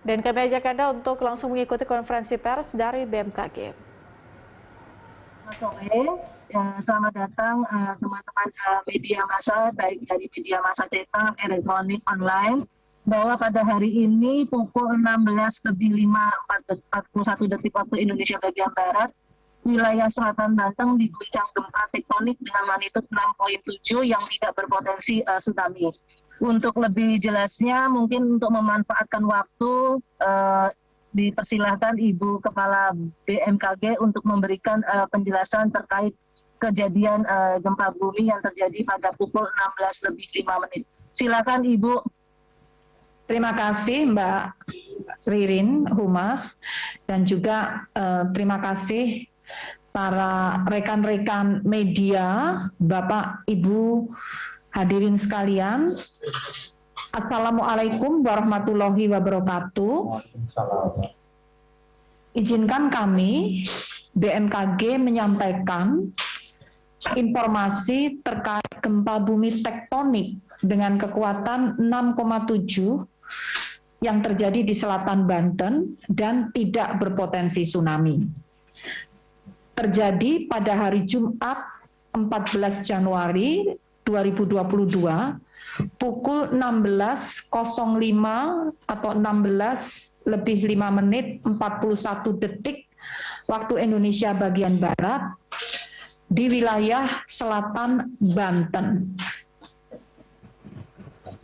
Dan kami ajak Anda untuk langsung mengikuti konferensi pers dari BMKG. Selamat sore, selamat datang teman-teman media massa, baik dari media massa cetak, elektronik, online, bahwa pada hari ini pukul 16:41 waktu Indonesia bagian Barat, wilayah selatan Banten diguncang gempa tektonik dengan magnitudo 6,7 yang tidak berpotensi tsunami. Untuk lebih jelasnya, mungkin untuk memanfaatkan waktu, dipersilahkan Ibu Kepala BMKG untuk memberikan penjelasan terkait kejadian gempa bumi yang terjadi pada pukul 16:05. Silakan Ibu. Terima kasih Mbak Ririn Humas, dan juga terima kasih para rekan-rekan media, Bapak Ibu hadirin sekalian. Assalamualaikum warahmatullahi wabarakatuh. Izinkan kami BMKG menyampaikan informasi terkait gempa bumi tektonik dengan kekuatan 6,7 yang terjadi di selatan Banten dan tidak berpotensi tsunami. Terjadi pada hari Jumat 14 Januari 2022 pukul 16.05 atau 16:05:41 waktu Indonesia bagian Barat di wilayah selatan Banten.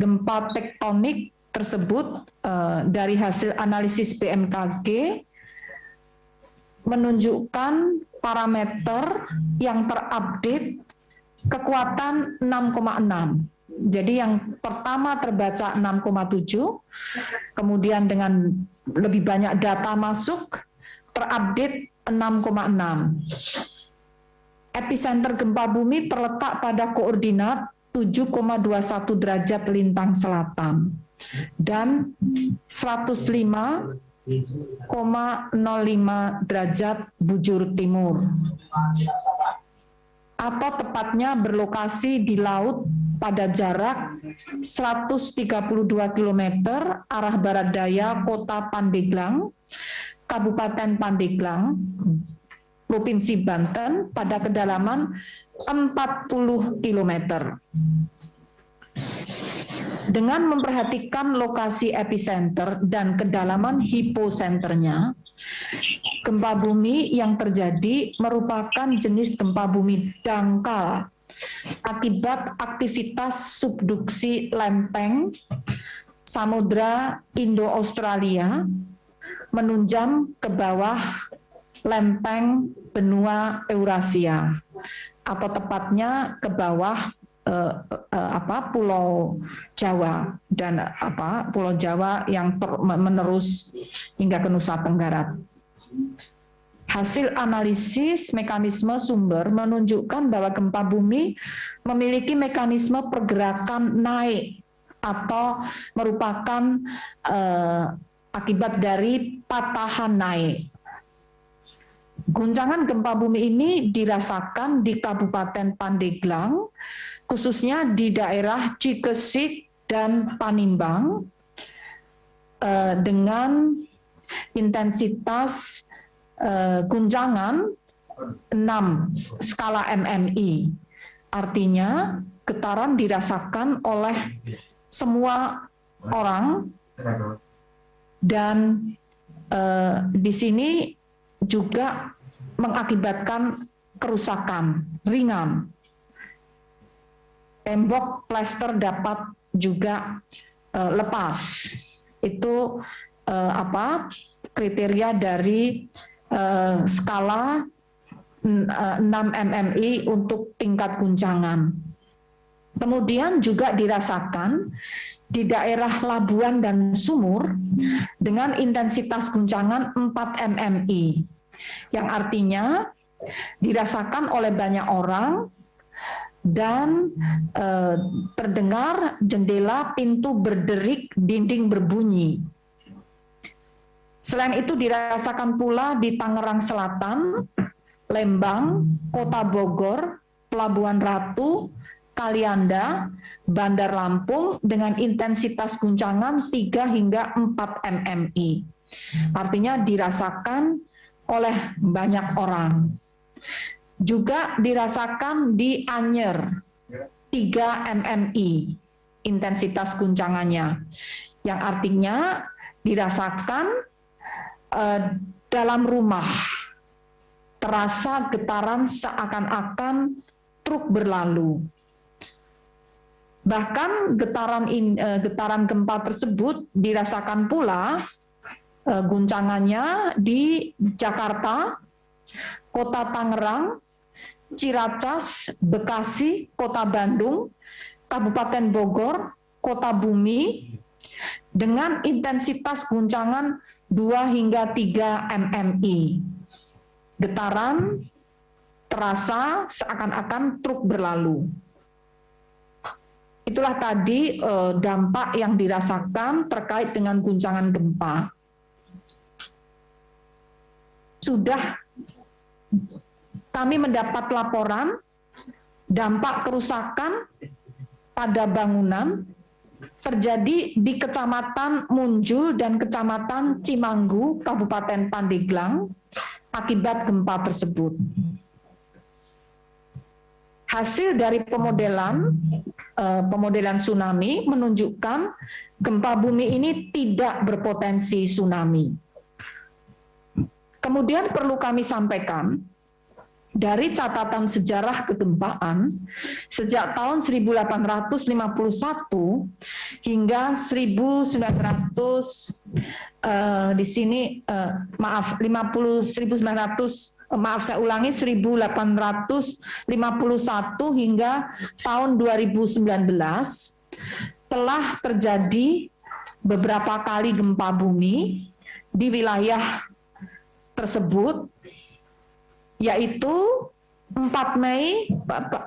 Gempa tektonik tersebut dari hasil analisis BMKG menunjukkan parameter yang terupdate kekuatan 6,6. Jadi yang pertama terbaca 6,7, kemudian dengan lebih banyak data masuk, terupdate 6,6. Epicenter gempa bumi terletak pada koordinat 7,21 derajat lintang selatan dan 105,05 derajat bujur timur, atau tepatnya berlokasi di laut pada jarak 132 km arah barat daya kota Pandeglang, Kabupaten Pandeglang, Provinsi Banten pada kedalaman 40 km. Dengan memperhatikan lokasi epicenter dan kedalaman hiposenternya, gempa bumi yang terjadi merupakan jenis gempa bumi dangkal akibat aktivitas subduksi lempeng Samudra Indo-Australia menunjam ke bawah lempeng benua Eurasia, atau tepatnya ke bawah Pulau Jawa dan Pulau Jawa yang menerus hingga ke Nusa Tenggara. Hasil analisis mekanisme sumber menunjukkan bahwa gempa bumi memiliki mekanisme pergerakan naik atau merupakan akibat dari patahan naik. Guncangan gempa bumi ini dirasakan di Kabupaten Pandeglang, khususnya di daerah Cikesik dan Panimbang, dengan intensitas guncangan 6 skala MMI. Artinya getaran dirasakan oleh semua orang, dan di sini juga mengakibatkan kerusakan ringan. Tembok plester dapat juga lepas. Itu kriteria dari skala 6 MMI untuk tingkat guncangan. Kemudian juga dirasakan di daerah Labuan dan Sumur dengan intensitas guncangan 4 MMI, yang artinya dirasakan oleh banyak orang dan terdengar jendela pintu berderik, dinding berbunyi. Selain itu dirasakan pula di Tangerang Selatan, Lembang, Kota Bogor, Pelabuhan Ratu, Kalianda, Bandar Lampung dengan intensitas guncangan 3 hingga 4 mmi. Artinya dirasakan oleh banyak orang. Juga dirasakan di Anyer 3 mmi intensitas guncangannya, yang artinya dirasakan dalam rumah, terasa getaran seakan-akan truk berlalu. Bahkan getaran gempa tersebut dirasakan pula guncangannya di Jakarta, Kota Tangerang, Ciracas, Bekasi, Kota Bandung, Kabupaten Bogor, Kota Bumi, dengan intensitas guncangan 2 hingga 3 mmi. Getaran terasa seakan-akan truk berlalu. Itulah tadi dampak yang dirasakan terkait dengan guncangan gempa. Sudah kami mendapat laporan dampak kerusakan pada bangunan terjadi di Kecamatan Munjul dan Kecamatan Cimanggu, Kabupaten Pandeglang, akibat gempa tersebut. Hasil dari pemodelan tsunami menunjukkan gempa bumi ini tidak berpotensi tsunami. Kemudian perlu kami sampaikan, dari catatan sejarah kegempaan, sejak tahun 1851 hingga 1851 hingga tahun 2019 telah terjadi beberapa kali gempa bumi di wilayah tersebut, yaitu 4 Mei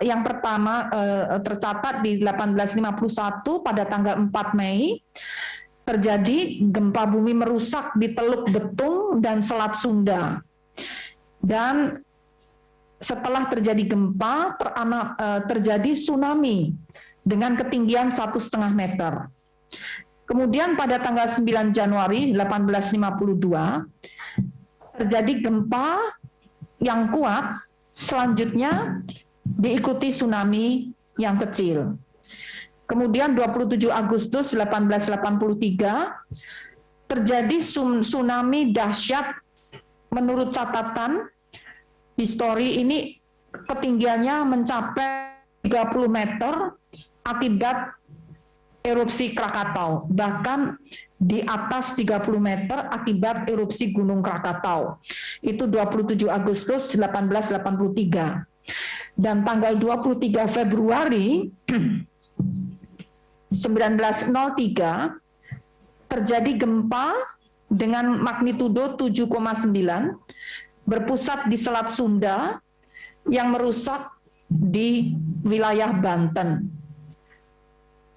yang pertama tercatat di 1851 pada tanggal 4 Mei terjadi gempa bumi merusak di Teluk Betung dan Selat Sunda. Dan setelah terjadi gempa terjadi tsunami dengan ketinggian 1,5 meter. Kemudian pada tanggal 9 Januari 1852 terjadi gempa yang kuat, selanjutnya diikuti tsunami yang kecil. Kemudian 27 Agustus 1883 terjadi tsunami dahsyat. Menurut catatan histori ini ketinggiannya mencapai 30 meter akibat erupsi Krakatau, bahkan di atas 30 meter akibat erupsi Gunung Krakatau. Itu 27 Agustus 1883. Dan tanggal 23 Februari 1903 terjadi gempa dengan magnitudo 7,9 berpusat di Selat Sunda yang merusak di wilayah Banten.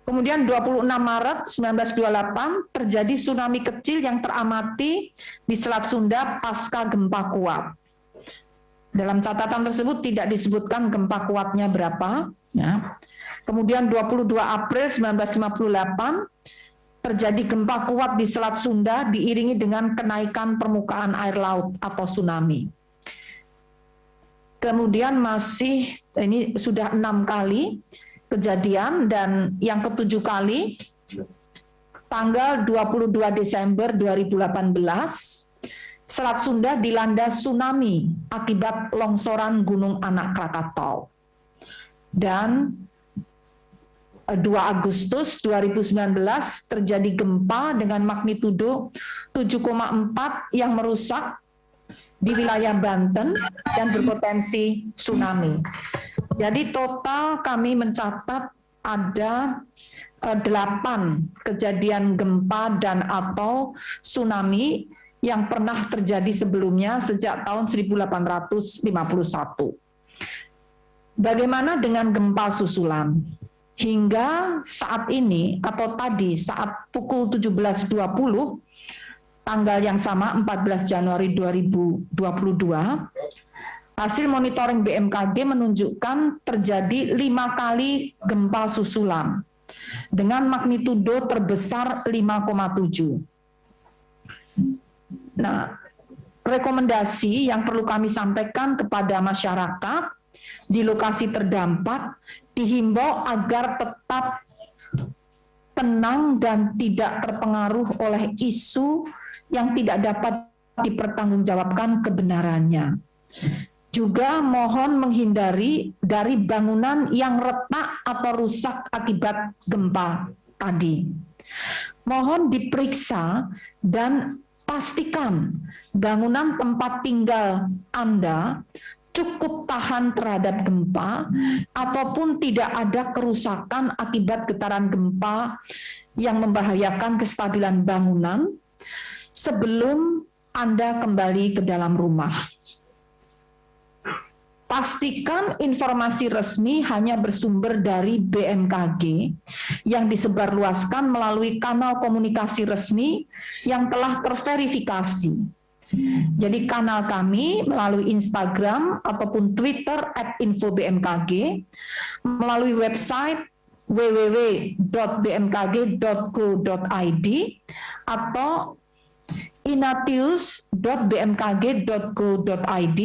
Kemudian 26 Maret 1928 terjadi tsunami kecil yang teramati di Selat Sunda pasca gempa kuat. Dalam catatan tersebut tidak disebutkan gempa kuatnya berapa. Ya. Kemudian 22 April 1958 terjadi gempa kuat di Selat Sunda diiringi dengan kenaikan permukaan air laut atau tsunami. Kemudian masih, ini sudah 6 kali kejadian, dan yang ke-7 kali, tanggal 22 Desember 2018, Selat Sunda dilanda tsunami akibat longsoran Gunung Anak Krakatau. Dan 2 Agustus 2019 terjadi gempa dengan magnitudo 7,4 yang merusak di wilayah Banten dan berpotensi tsunami. Jadi total kami mencatat ada 8 kejadian gempa dan atau tsunami yang pernah terjadi sebelumnya sejak tahun 1851. Bagaimana dengan gempa susulan? Hingga saat ini atau tadi saat pukul 17.20 tanggal yang sama 14 Januari 2022 Hasil monitoring BMKG menunjukkan terjadi 5 kali gempa susulan dengan magnitudo terbesar 5,7. Nah, rekomendasi yang perlu kami sampaikan kepada masyarakat di lokasi terdampak dihimbau agar tetap tenang dan tidak terpengaruh oleh isu yang tidak dapat dipertanggungjawabkan kebenarannya. Juga mohon menghindari dari bangunan yang retak atau rusak akibat gempa tadi. Mohon diperiksa dan pastikan bangunan tempat tinggal Anda cukup tahan terhadap gempa ataupun tidak ada kerusakan akibat getaran gempa yang membahayakan kestabilan bangunan sebelum Anda kembali ke dalam rumah. Pastikan informasi resmi hanya bersumber dari BMKG yang disebarluaskan melalui kanal komunikasi resmi yang telah terverifikasi. Jadi kanal kami melalui Instagram ataupun Twitter @info-bmkg, melalui website www.bmkg.go.id atau inatius.bmkg.go.id,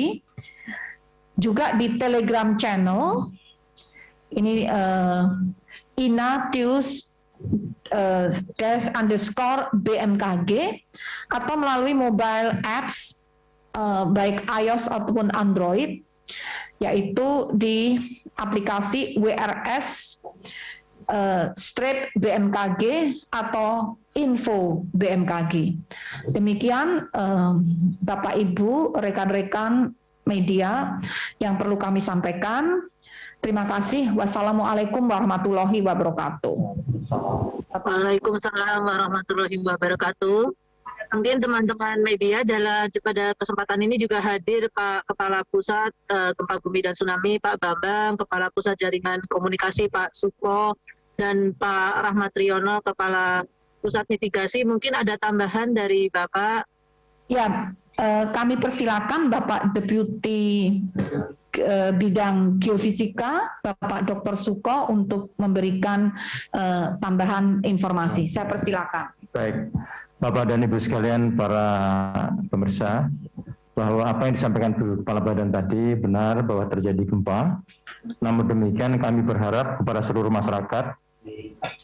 juga di Telegram channel ini inatius_BMKG atau melalui mobile apps baik iOS ataupun Android, yaitu di aplikasi WRS /BMKG atau info BMKG. Demikian Bapak Ibu, rekan-rekan media yang perlu kami sampaikan. Terima kasih. Wassalamualaikum warahmatullahi wabarakatuh. Waalaikumsalam warahmatullahi wabarakatuh. Mungkin teman-teman media pada kesempatan ini juga hadir Pak Kepala Pusat Gempa Bumi dan Tsunami Pak Bambang, Kepala Pusat Jaringan Komunikasi Pak Suko, dan Pak Rahmat Riono, Kepala Pusat Mitigasi. Mungkin ada tambahan dari Bapak? Ya, kami persilakan Bapak Deputi Bidang Geofisika, Bapak Dr. Suko, untuk memberikan tambahan informasi. Saya persilakan. Baik, Bapak dan Ibu sekalian, para pemirsa, bahwa apa yang disampaikan Bu Kepala Badan tadi benar bahwa terjadi gempa. Namun demikian kami berharap kepada seluruh masyarakat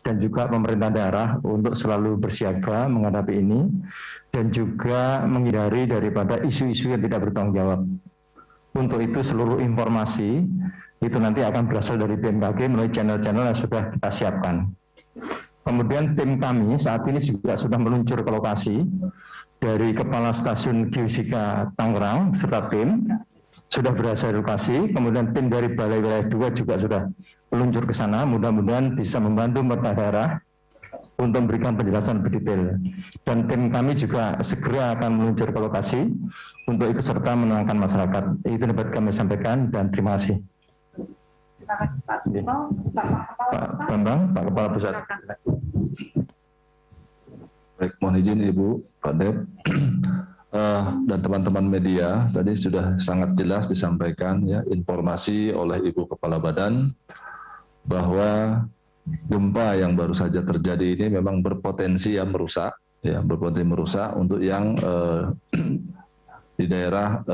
dan juga pemerintah daerah untuk selalu bersiaga menghadapi ini dan juga menghindari daripada isu-isu yang tidak bertanggung jawab. Untuk itu seluruh informasi itu nanti akan berasal dari BMKG melalui channel-channel yang sudah kita siapkan. Kemudian tim kami saat ini juga sudah meluncur ke lokasi dari Kepala Stasiun Geofisika Tangerang serta tim sudah berhasil lokasi, kemudian tim dari Balai Wilayah 2 juga sudah meluncur ke sana, mudah-mudahan bisa membantu pemerintah daerah untuk memberikan penjelasan lebih detail. Dan tim kami juga segera akan meluncur ke lokasi untuk ikut serta menenangkan masyarakat. Itu dapat kami sampaikan dan terima kasih. Terima kasih Pak Suko. Pak Bambang, Pak Kepala Pusat. Baik, mohon izin Ibu, Pak Dep, dan teman-teman media, tadi sudah sangat jelas disampaikan ya informasi oleh Ibu Kepala Badan bahwa gempa yang baru saja terjadi ini memang berpotensi merusak, untuk yang di daerah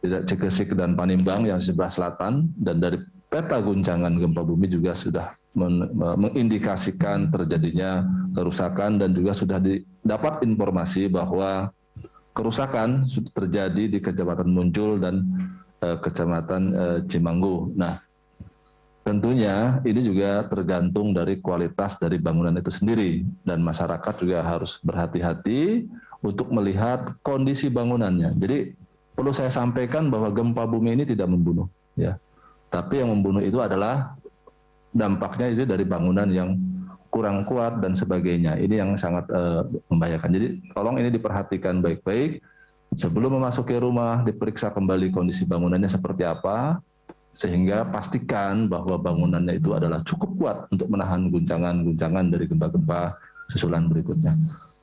Cikesik dan Panimbang yang sebelah selatan, dan dari peta guncangan gempa bumi juga sudah mengindikasikan terjadinya kerusakan, dan juga sudah didapat informasi bahwa kerusakan sudah terjadi di Kecamatan Muncul dan Kecamatan Cimanggu. Nah, tentunya ini juga tergantung dari kualitas dari bangunan itu sendiri, dan masyarakat juga harus berhati-hati untuk melihat kondisi bangunannya. Jadi perlu saya sampaikan bahwa gempa bumi ini tidak membunuh, ya. Tapi yang membunuh itu adalah dampaknya itu dari bangunan yang kurang kuat dan sebagainya. Ini yang sangat membahayakan. Jadi tolong ini diperhatikan baik-baik sebelum memasuki rumah, diperiksa kembali kondisi bangunannya seperti apa, sehingga pastikan bahwa bangunannya itu adalah cukup kuat untuk menahan guncangan-guncangan dari gempa-gempa susulan berikutnya.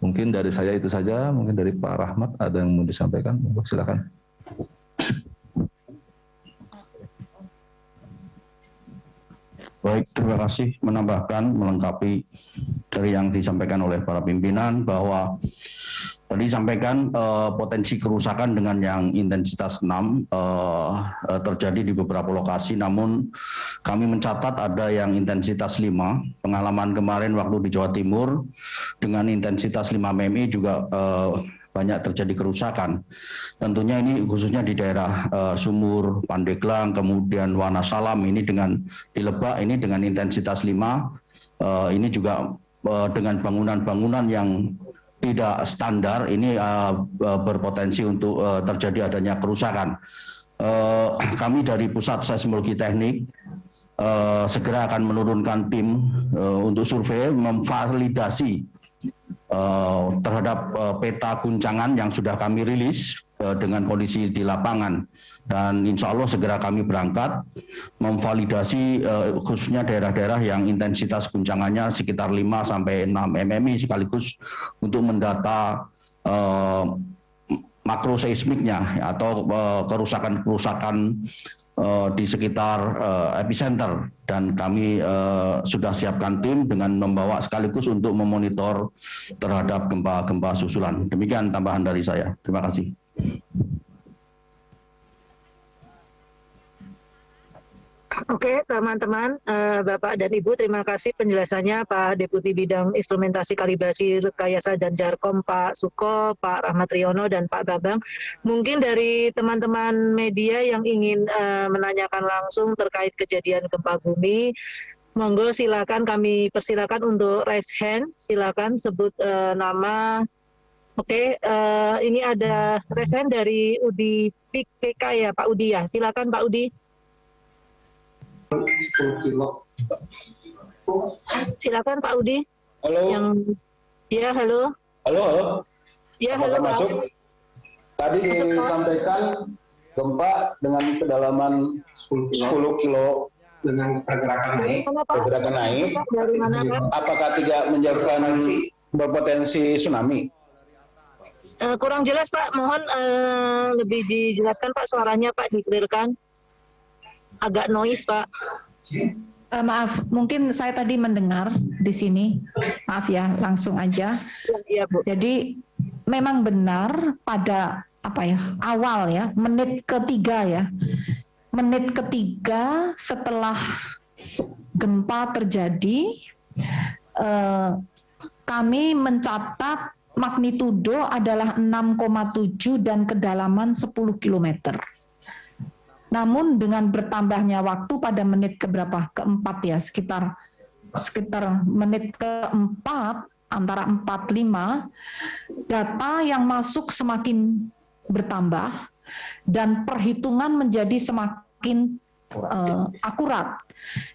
Mungkin dari saya itu saja, mungkin dari Pak Rahmat ada yang mau disampaikan, silakan. Baik, terima kasih menambahkan, melengkapi dari yang disampaikan oleh para pimpinan bahwa tadi disampaikan potensi kerusakan dengan yang intensitas 6 terjadi di beberapa lokasi, namun kami mencatat ada yang intensitas 5. Pengalaman kemarin waktu di Jawa Timur dengan intensitas 5 mm juga banyak terjadi kerusakan. Tentunya ini khususnya di daerah Sumur, Pandeglang, kemudian Wonosalam ini dengan di Lebak ini dengan intensitas 5, ini juga dengan bangunan-bangunan yang tidak standar ini berpotensi untuk terjadi adanya kerusakan. Kami dari Pusat Seismologi Teknik segera akan menurunkan tim untuk survei memvalidasi terhadap peta guncangan yang sudah kami rilis dengan kondisi di lapangan, dan insya Allah segera kami berangkat memvalidasi khususnya daerah-daerah yang intensitas guncangannya sekitar 5 sampai 6 mm sekaligus untuk mendata makroseismiknya atau kerusakan-kerusakan di sekitar epicenter, dan kami sudah siapkan tim dengan membawa sekaligus untuk memonitor terhadap gempa-gempa susulan. Demikian tambahan dari saya. Terima kasih. Oke, teman-teman, Bapak dan Ibu, terima kasih penjelasannya Pak Deputi Bidang Instrumentasi Kalibrasi Rekayasa dan Jarkom Pak Suko, Pak Rahmat Riono, dan Pak Bambang. Mungkin dari teman-teman media yang ingin menanyakan langsung terkait kejadian gempa bumi, monggo silakan, kami persilakan untuk raise hand, silakan sebut nama. Oke, ini ada raise hand dari Udi PK ya, Pak Udi ya. Silakan Pak Udi. 10 kilo. Silakan Pak Udi. Halo. Ya, halo. Halo. Ya, Apakah halo. masuk? Tadi disampaikan gempa dengan kedalaman 10 kilo dengan pergerakan naik. Dari mana, Pak? Apakah tidak menjadikan berpotensi tsunami? Kurang jelas Pak, mohon lebih dijelaskan Pak, suaranya Pak, dikelirkan. Agak noise Pak. Maaf, mungkin saya tadi mendengar di sini. Maaf ya, langsung aja. Iya Bu. Jadi memang benar pada awal ya, menit ketiga ya. Menit ketiga setelah gempa terjadi, kami mencatat magnitudo adalah 6,7 dan kedalaman 10 km. Namun dengan bertambahnya waktu pada menit keempat ya, sekitar menit keempat, antara 4-5, data yang masuk semakin bertambah dan perhitungan menjadi semakin akurat,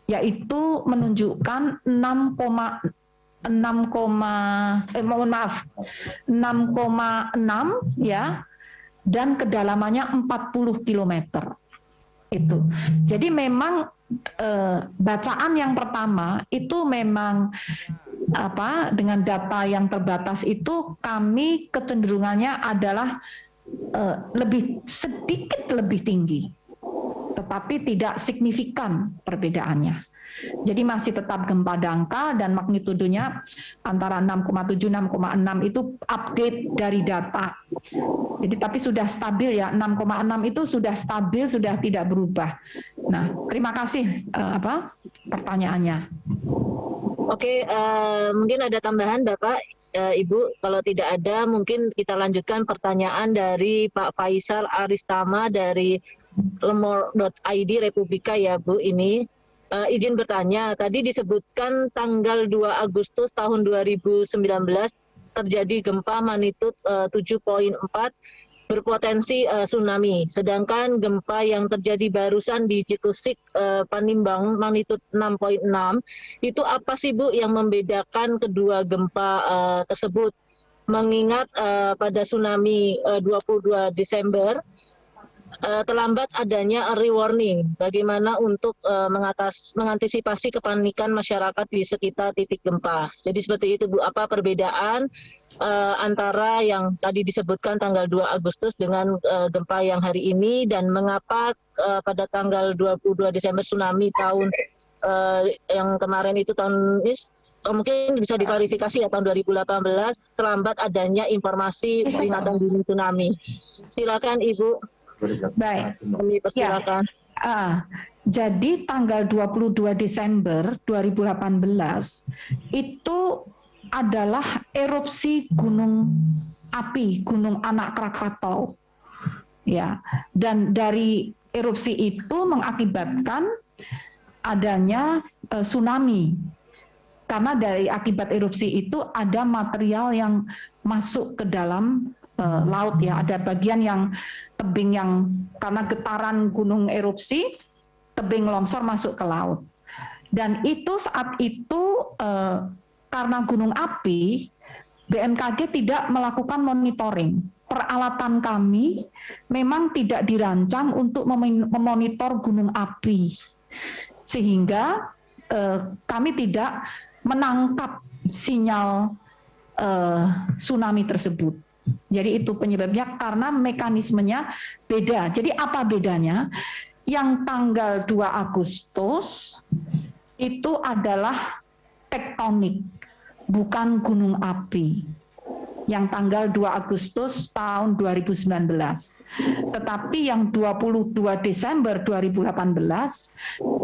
yaitu menunjukkan 6,6 ya, dan kedalamannya 40 km. Itu. Jadi memang bacaan yang pertama itu memang dengan data yang terbatas itu kami kecenderungannya adalah sedikit lebih tinggi, tetapi tidak signifikan perbedaannya. Jadi masih tetap gempa dangkal dan magnitudonya antara 6,7-6,6 itu update dari data. Jadi tapi sudah stabil ya, 6,6 itu sudah stabil, sudah tidak berubah. Nah, terima kasih pertanyaannya. Oke, mungkin ada tambahan Bapak, Ibu. Kalau tidak ada, mungkin kita lanjutkan pertanyaan dari Pak Faisal Aristama dari lemor.id Republika ya Bu ini. Izin bertanya, tadi disebutkan tanggal 2 Agustus tahun 2019 terjadi gempa magnitudo 7,4 berpotensi tsunami. Sedangkan gempa yang terjadi barusan di Cikusik Panimbang magnitudo 6,6 itu apa sih Bu yang membedakan kedua gempa tersebut? Mengingat pada tsunami 22 Desember terlambat adanya early warning, bagaimana untuk mengantisipasi kepanikan masyarakat di sekitar titik gempa. Jadi seperti itu Bu, apa perbedaan antara yang tadi disebutkan tanggal 2 Agustus dengan gempa yang hari ini, dan mengapa pada tanggal 22 Desember tsunami tahun yang kemarin itu tahun ini mungkin bisa diklarifikasi ya, tahun 2018 terlambat adanya informasi peringatan dini tsunami. Silakan Ibu. Baik. Kami persilakan. Jadi tanggal 22 Desember 2018 itu adalah erupsi gunung api, Gunung Anak Krakatau. Ya, dan dari erupsi itu mengakibatkan adanya tsunami. Karena dari akibat erupsi itu ada material yang masuk ke dalam laut ya, ada bagian yang tebing yang karena getaran gunung erupsi, tebing longsor masuk ke laut. Dan itu saat itu karena gunung api, BMKG tidak melakukan monitoring. Peralatan kami memang tidak dirancang untuk memonitor gunung api, sehingga kami tidak menangkap sinyal tsunami tersebut. Jadi itu penyebabnya karena mekanismenya beda. Jadi apa bedanya? Yang tanggal 2 Agustus itu adalah tektonik, bukan gunung api. Yang tanggal 2 Agustus tahun 2019. Tetapi yang 22 Desember 2018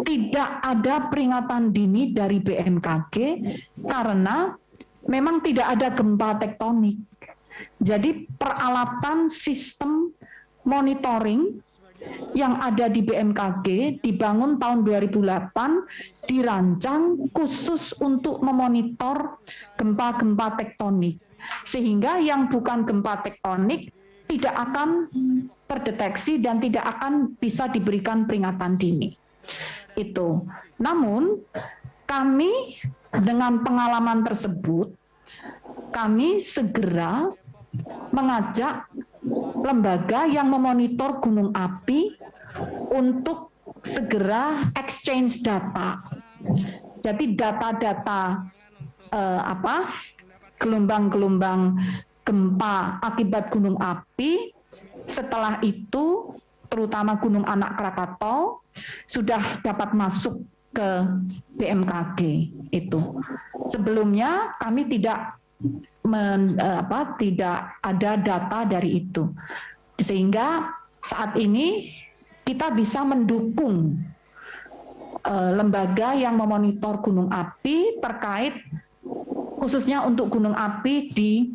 tidak ada peringatan dini dari BMKG karena memang tidak ada gempa tektonik. Jadi peralatan sistem monitoring yang ada di BMKG dibangun tahun 2008, dirancang khusus untuk memonitor gempa-gempa tektonik. Sehingga yang bukan gempa tektonik tidak akan terdeteksi dan tidak akan bisa diberikan peringatan dini. Itu. Namun kami dengan pengalaman tersebut, kami segera mengajak lembaga yang memonitor gunung api untuk segera exchange data. Jadi data-data gelombang-gelombang gempa akibat gunung api, setelah itu terutama Gunung Anak Krakatau sudah dapat masuk ke BMKG itu. Sebelumnya kami tidak ada data dari itu, sehingga saat ini kita bisa mendukung lembaga yang memonitor gunung api terkait khususnya untuk gunung api di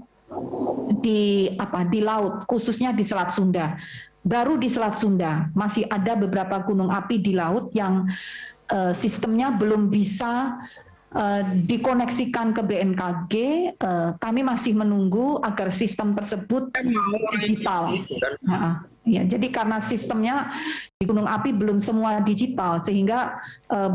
laut, khususnya di Selat Sunda. Baru di Selat Sunda masih ada beberapa gunung api di laut yang sistemnya belum bisa dikoneksikan ke BMKG. Kami masih menunggu agar sistem tersebut digital. Ya, jadi karena sistemnya di gunung api belum semua digital, sehingga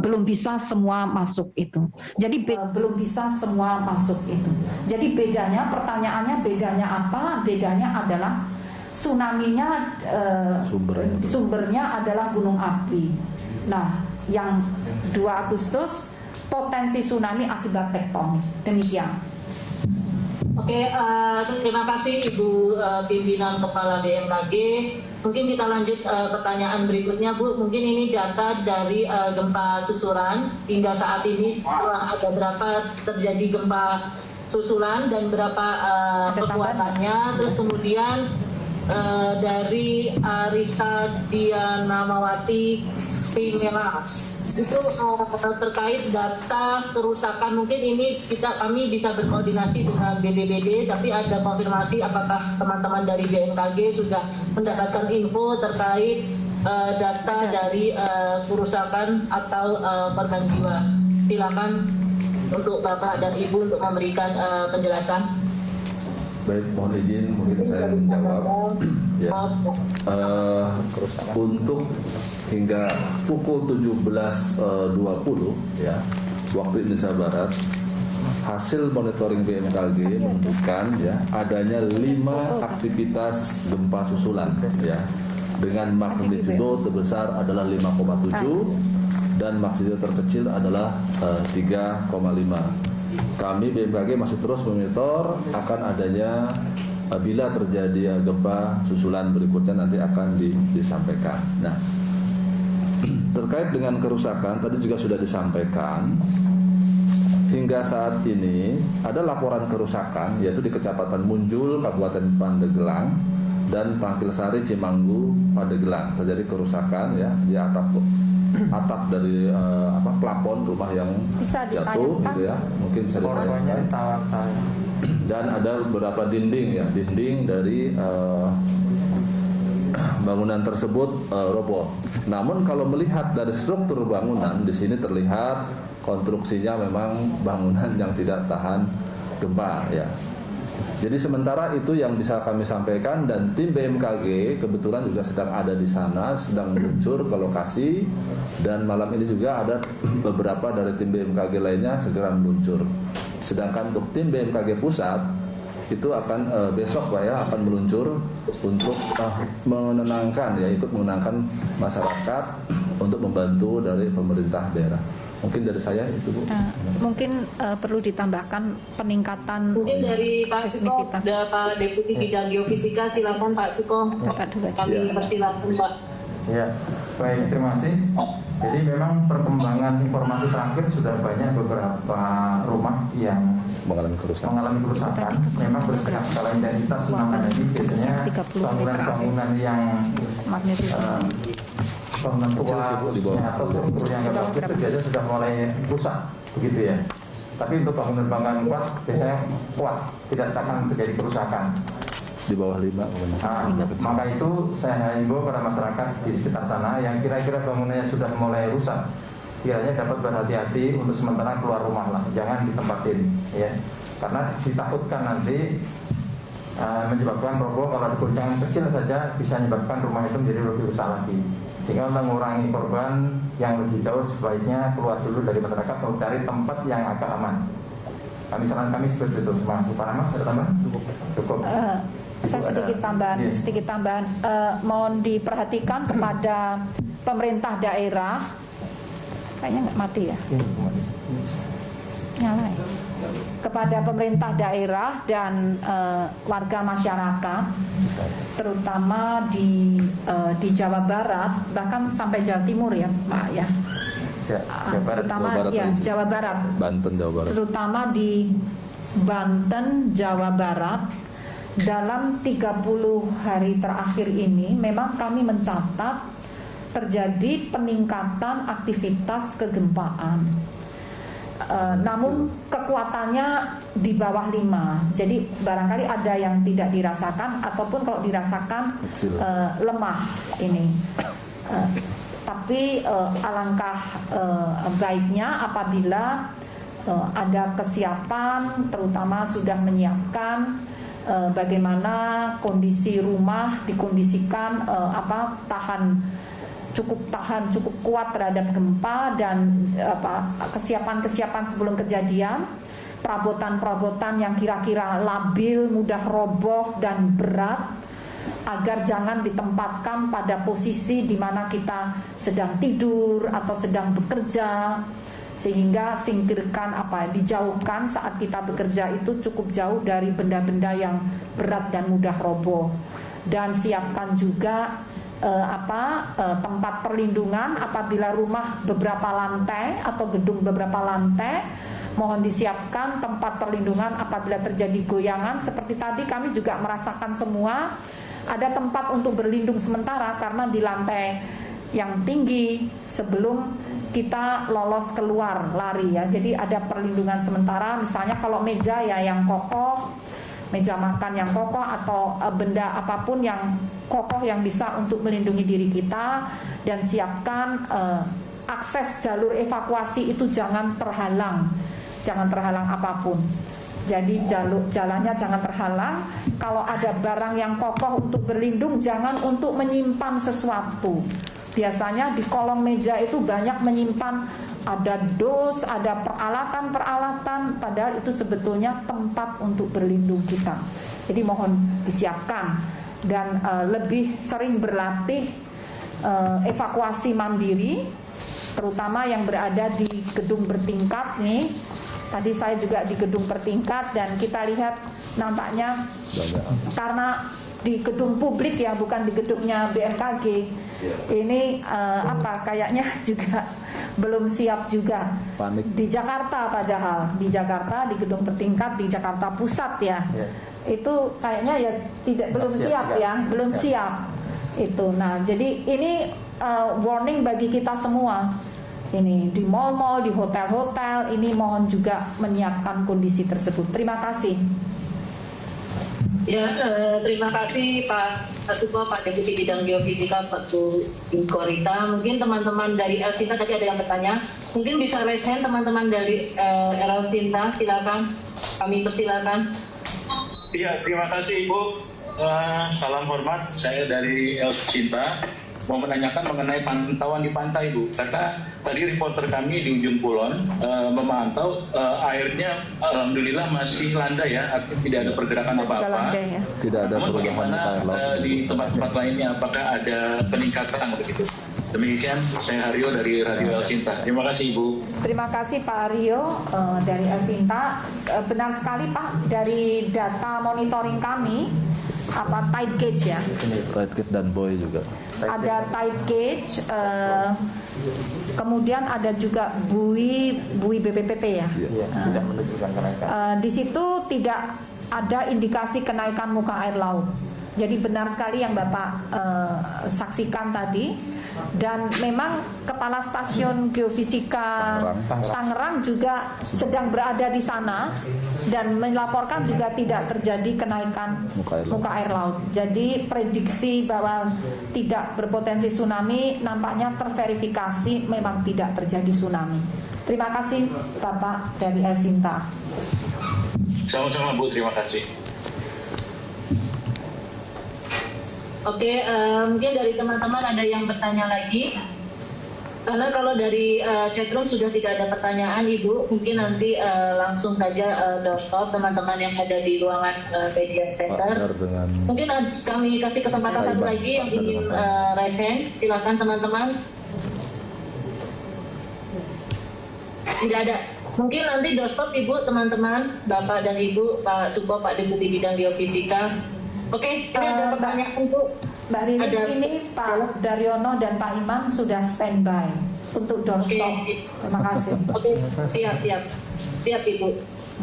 belum bisa semua masuk itu. Jadi belum bisa semua masuk itu. Jadi bedanya, pertanyaannya bedanya apa? Bedanya adalah tsunami-nya sumbernya adalah gunung api. Nah, yang 2 Agustus potensi tsunami akibat tektonik. Demikian. Oke, terima kasih Ibu Pimpinan Kepala BMKG. Mungkin kita lanjut pertanyaan berikutnya, Bu. Mungkin ini data dari gempa susulan hingga saat ini, setelah ada berapa terjadi gempa susulan dan berapa kekuatannya. Terus kemudian dari Arisa Dianamawati Pimela, itu terkait data kerusakan. Mungkin ini kami bisa berkoordinasi dengan BPBD, tapi ada konfirmasi apakah teman-teman dari BMKG sudah mendapatkan info terkait data dari kerusakan atau korban jiwa. Silakan untuk Bapak dan Ibu untuk memberikan penjelasan. Baik, mohon izin mungkin saya menjawab. Ya. Untuk hingga pukul 17.20 ya, waktu Indonesia Barat, hasil monitoring BMKG menunjukkan ya adanya 5 aktivitas gempa susulan ya, dengan magnitudo terbesar adalah 5,7 dan magnitudo terkecil adalah 3,5. Kami BMKG masih terus memonitor akan adanya bila terjadi gempa susulan berikutnya nanti akan disampaikan. Nah, terkait dengan kerusakan tadi juga sudah disampaikan. Hingga saat ini ada laporan kerusakan yaitu di Kecamatan Munjul, Kabupaten Pandeglang dan Tangkilsari, Cimanggu, Pandeglang terjadi kerusakan ya di atap dari plafon rumah yang jatuh gitu ya, mungkin bisa ditayangkan. Dan ada beberapa dinding dari bangunan tersebut roboh. Namun kalau melihat dari struktur bangunan di sini terlihat konstruksinya memang bangunan yang tidak tahan gempa ya. Jadi sementara itu yang bisa kami sampaikan, dan tim BMKG kebetulan juga sedang ada di sana, sedang meluncur ke lokasi, dan malam ini juga ada beberapa dari tim BMKG lainnya segera meluncur. Sedangkan untuk tim BMKG pusat itu akan besok Pak ya akan meluncur untuk menenangkan ya, ikut menenangkan masyarakat untuk membantu dari pemerintah daerah. Mungkin dari saya itu Bu. Mungkin perlu ditambahkan peningkatan mungkin dari Pak Suko, ada Pak Deputi Bidang Geofisika, silakan Pak Suko. Kami persilakan Pak. Ya, baik, terima kasih. Jadi memang perkembangan informasi terakhir sudah banyak beberapa rumah yang mengalami kerusakan. Memang berskala skala intensitas namanya, jadi biasanya bangunan-bangunan yang bangunan tua atau struktur yang bagus itu biasanya sudah mulai rusak, begitu ya. Tapi untuk bangunan-bangunan kuat biasanya kuat, tidak akan terjadi kerusakan. Di bawah 5. Maka itu saya himbau pada masyarakat di sekitar sana yang kira-kira bangunannya sudah mulai rusak, kiranya dapat berhati-hati untuk sementara keluar rumah lah, jangan ditempatin ya. Karena ditakutkan nanti menyebabkan roboh. Kalau ada goncangan kecil saja bisa menyebabkan rumah itu menjadi lebih rusak lagi. Sehingga untuk mengurangi korban yang lebih jauh, sebaiknya keluar dulu dari masyarakat untuk cari tempat yang agak aman. Saran kami seperti itu. Terima kasih Pak Rahmat. Ada tambahan? Cukup. Saya sedikit tambahan. Mohon diperhatikan kepada pemerintah daerah. Kayaknya nggak mati ya? Nyala ya? Kepada pemerintah daerah dan warga masyarakat, terutama di Jawa Barat, bahkan sampai Jawa Timur ya Pak ya. Jawa Barat, Banten, Jawa Barat. Terutama di Banten, Jawa Barat, dalam 30 hari terakhir ini memang kami mencatat terjadi peningkatan aktivitas kegempaan. Namun kekuatannya di bawah 5. Jadi barangkali ada yang tidak dirasakan, ataupun kalau dirasakan lemah ini. Tapi alangkah baiknya apabila ada kesiapan, terutama sudah menyiapkan bagaimana kondisi rumah dikondisikan cukup kuat terhadap gempa, dan kesiapan sebelum kejadian, perabotan yang kira-kira labil, mudah roboh dan berat, agar jangan ditempatkan pada posisi di mana kita sedang tidur atau sedang bekerja, sehingga dijauhkan saat kita bekerja itu cukup jauh dari benda-benda yang berat dan mudah roboh. Dan siapkan juga tempat perlindungan apabila rumah beberapa lantai atau gedung beberapa lantai, mohon disiapkan tempat perlindungan apabila terjadi goyangan. Seperti tadi kami juga merasakan semua ada tempat untuk berlindung sementara karena di lantai yang tinggi sebelum kita lolos keluar lari ya. Jadi ada perlindungan sementara, misalnya kalau meja ya yang kokoh, meja makan yang kokoh, atau benda apapun yang kokoh yang bisa untuk melindungi diri kita. Dan siapkan akses jalur evakuasi itu jangan terhalang apapun. Jadi jalannya jangan terhalang. Kalau ada barang yang kokoh untuk berlindung, jangan untuk menyimpan sesuatu. Biasanya di kolong meja itu banyak menyimpan, ada dos, ada peralatan, padahal itu sebetulnya tempat untuk berlindung kita. Jadi mohon disiapkan, dan lebih sering berlatih evakuasi mandiri, terutama yang berada di gedung bertingkat nih. Tadi saya juga di gedung bertingkat, dan kita lihat nampaknya karena di gedung publik ya, bukan di gedungnya BMKG, Ini kayaknya juga belum siap juga. Panik. Di Jakarta padahal, di Jakarta, di gedung bertingkat di Jakarta Pusat ya. Itu kayaknya ya belum siap ya, belum siap. Itu. Nah, jadi ini warning bagi kita semua. Ini di mal-mal, di hotel-hotel, ini mohon juga menyiapkan kondisi tersebut. Terima kasih. Ya, terima kasih Pak Suko, Pak Deputi Bidang Geofisika, Pak Korita. Mungkin teman-teman dari Elsinta tadi ada yang bertanya. Mungkin bisa raise hand teman-teman dari Elsinta, silakan. Kami persilakan. Iya, terima kasih Ibu. Salam hormat, saya dari Elsinta. Mau menanyakan mengenai pantauan di pantai, Bu. Karena tadi reporter kami di ujung kulon memantau airnya alhamdulillah masih landai ya, artinya tidak ada pergerakan apa-apa. Tidak ada Namun perubahan bagaimana muka air laut. di tempat-tempat lainnya, apakah ada peningkatan begitu? Demikian, saya Haryo dari Radio Elsinta. Terima kasih Ibu. Terima kasih Pak Aryo dari Elsinta. Benar sekali Pak, dari data monitoring kami, tide gauge ya. Tide gauge dan buoy juga. Ada tide gauge, kemudian ada juga buoy BPPT ya. Tidak menunjukkan kenaikan. Di situ tidak ada indikasi kenaikan muka air laut. Jadi benar sekali yang Bapak saksikan tadi. Dan memang Kepala Stasiun Geofisika Tangerang juga sedang berada di sana dan melaporkan juga tidak terjadi kenaikan muka air laut. Jadi prediksi bahwa tidak berpotensi tsunami nampaknya terverifikasi memang tidak terjadi tsunami. Terima kasih Bapak dari Elsinta. Sama-sama Bu, terima kasih. Oke, mungkin dari teman-teman ada yang bertanya lagi. Karena kalau dari chatroom sudah tidak ada pertanyaan, Ibu, mungkin nanti langsung saja doorstop teman-teman yang ada di ruangan media center. Mungkin kami kasih kesempatan satu lagi yang ingin raise hand. Silakan teman-teman. Tidak ada. Mungkin nanti doorstop Ibu, teman-teman, Bapak dan Ibu, Pak Suko, Pak Deputi Bidang Geofisika. Oke, ini ada pertanyaan Bu. Mbak Rini, ini Pak Daryono dan Pak Imam sudah standby untuk doorstop. Terima kasih. Oke, siap Ibu.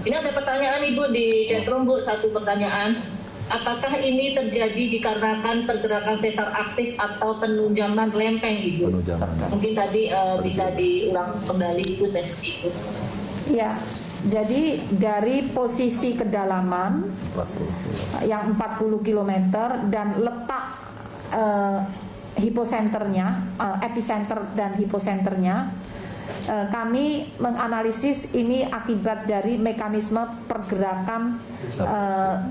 Ini ada pertanyaan Ibu di chatroom Bu, satu pertanyaan. Apakah ini terjadi dikarenakan pergerakan sesar aktif atau penunjaman lempeng Ibu? Mungkin tadi bisa diulang kembali Ibu sesi Ibu. Ya. Jadi dari posisi kedalaman yang 40 km dan letak hiposenternya, epicenter dan hiposenternya, kami menganalisis ini akibat dari mekanisme pergerakan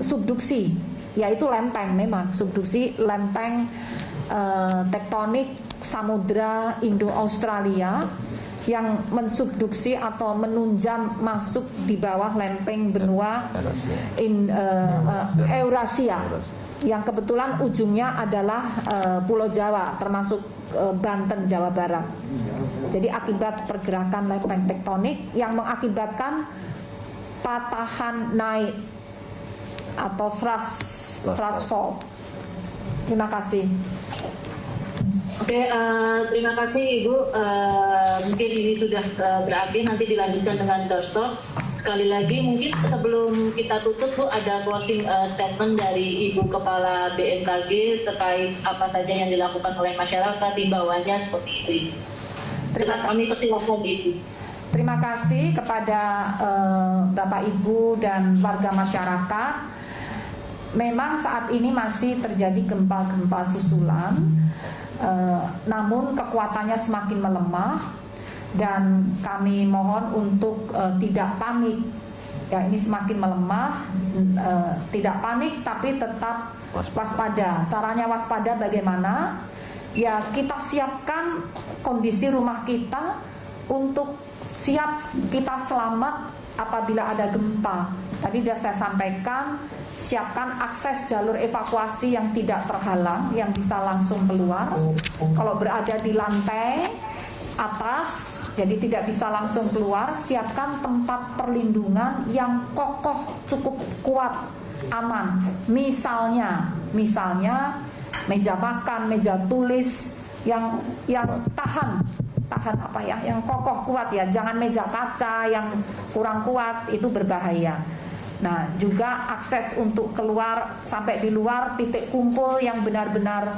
subduksi, yaitu lempeng memang, subduksi lempeng tektonik Samudra Indo-Australia yang mensubduksi atau menunjam masuk di bawah lempeng benua Eurasia yang kebetulan ujungnya adalah Pulau Jawa termasuk Banten, Jawa Barat. Jadi akibat pergerakan lempeng tektonik yang mengakibatkan patahan naik atau thrust fault. Terima kasih. Oke, terima kasih Ibu. Mungkin ini sudah berakhir, nanti dilanjutkan dengan doorstop. Sekali lagi mungkin sebelum kita tutup Bu, ada closing statement dari Ibu Kepala BMKG terkait apa saja yang dilakukan oleh masyarakat, himbauannya seperti itu. Kami persilakan Ibu. Terima kasih kepada Bapak Ibu dan warga masyarakat. Memang saat ini masih terjadi gempa-gempa susulan. Namun kekuatannya semakin melemah dan kami mohon untuk tidak panik. Ya, ini semakin melemah, tidak panik tapi tetap waspada. Caranya waspada bagaimana? Ya, kita siapkan kondisi rumah kita untuk siap kita selamat apabila ada gempa. Tadi sudah saya sampaikan, siapkan akses jalur evakuasi yang tidak terhalang, yang bisa langsung keluar. Kalau berada di lantai atas, jadi tidak bisa langsung keluar, siapkan tempat perlindungan yang kokoh, cukup kuat, aman. Misalnya meja makan, meja tulis, yang tahan apa ya, yang kokoh kuat ya, jangan meja kaca yang kurang kuat, itu berbahaya. Nah, juga akses untuk keluar sampai di luar titik kumpul yang benar-benar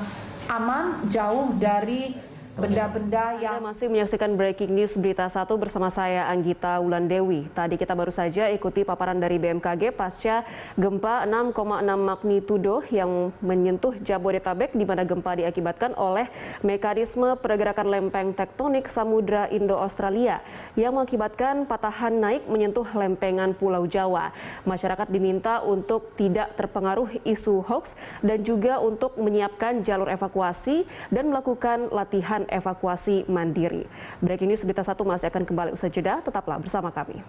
aman, jauh dari benda-benda yang... Anda masih menyaksikan Breaking News Berita 1 bersama saya Anggita Wulandewi. Tadi kita baru saja ikuti paparan dari BMKG pasca gempa 6,6 magnitudo yang menyentuh Jabodetabek, di mana gempa diakibatkan oleh mekanisme pergerakan lempeng tektonik Samudra Indo-Australia yang mengakibatkan patahan naik menyentuh lempengan Pulau Jawa. Masyarakat diminta untuk tidak terpengaruh isu hoax dan juga untuk menyiapkan jalur evakuasi dan melakukan latihan evakuasi mandiri. Breaking News Berita 1 masih akan kembali usai jeda, tetaplah bersama kami.